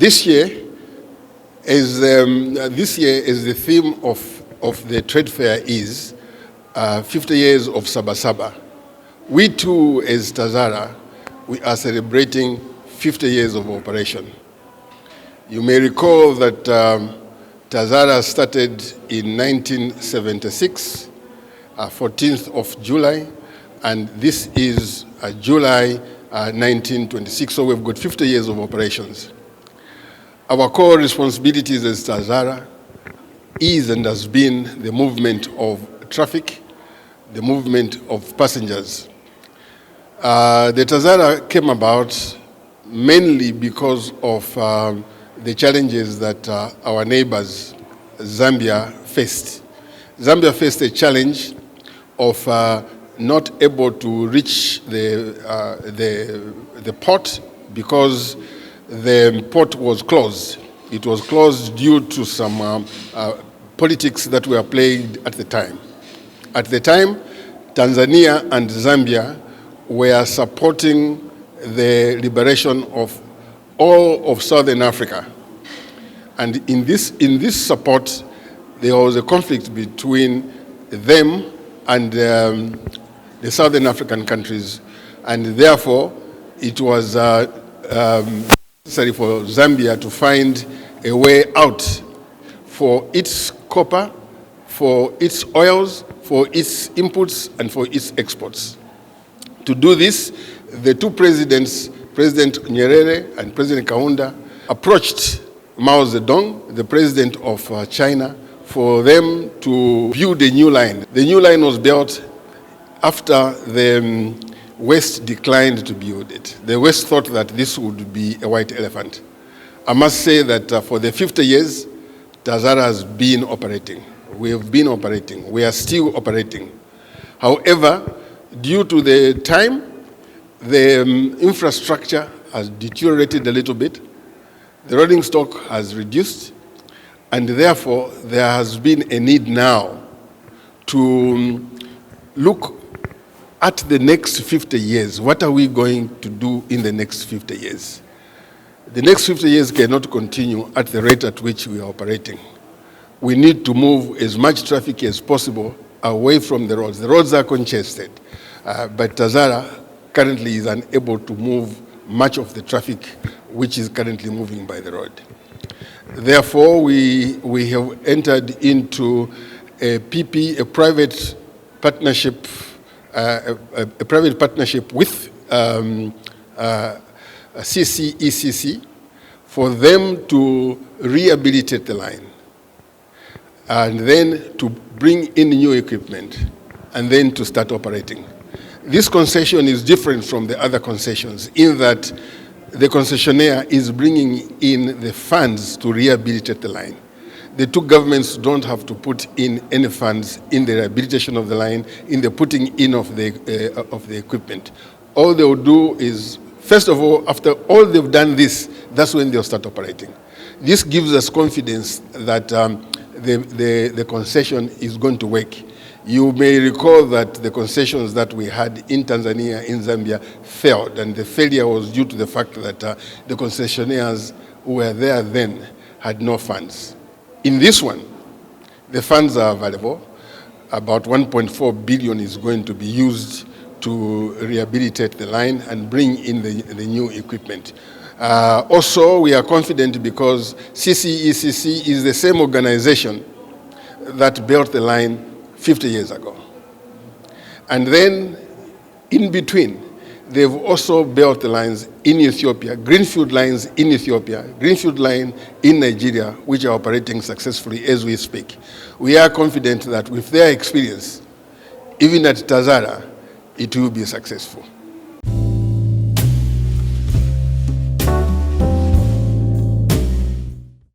This year, as the theme of the trade fair is 50 years of Sabasaba, we too, as Tazara, we are celebrating 50 years of operation. You may recall that Tazara started in 1976, 14th of July, and this is July 1926, so we've got 50 years of operations. Our core responsibilities as Tazara is and has been the movement of traffic, the movement of passengers. The Tazara came about mainly because of the challenges that our neighbors, Zambia, faced. Zambia faced a challenge of not able to reach the port because the port was closed. It was closed due to some politics that were played at the time. At the time, Tanzania and Zambia were supporting the liberation of all of Southern Africa. And in this support, there was a conflict between them and the Southern African countries. And therefore, it was necessary for Zambia to find a way out for its copper, for its oils, for its inputs, and for its exports. To do this, the two presidents, President Nyerere and President Kaunda, approached Mao Zedong, the president of China, for them to build a new line. The new line was built after the West declined to build it. The West thought that this would be a white elephant. I must say that for the 50 years, Tazara has been operating. We have been operating. We are still operating. However, due to the time, the infrastructure has deteriorated a little bit. The rolling stock has reduced, and therefore there has been a need now to look at the next 50 years. What are we going to do in the next 50 years? The next 50 years cannot continue at the rate at which we are operating. We need to move as much traffic as possible away from the roads. The roads are congested, but Tazara currently is unable to move much of the traffic which is currently moving by the road. Therefore, we have entered into a PP, a private partnership with CCECC for them to rehabilitate the line and then to bring in new equipment and then to start operating. This concession is different from the other concessions in that the concessionaire is bringing in the funds to rehabilitate the line. The two governments don't have to put in any funds in the rehabilitation of the line, in the putting in of the equipment. All they will do is, first of all, after all they've done this, that's when they'll start operating. This gives us confidence that the concession is going to work. You may recall that the concessions that we had in Tanzania, in Zambia, failed, and the failure was due to the fact that the concessionaires who were there then had no funds. In this one, the funds are available. About 1.4 billion is going to be used to rehabilitate the line and bring in the new equipment. Also, we are confident because CCECC is the same organization that built the line 50 years ago. And then, in between, they've also built the lines in Ethiopia, greenfield lines in Ethiopia, greenfield line in Nigeria, which are operating successfully as we speak. We are confident that with their experience, even at Tazara, it will be successful.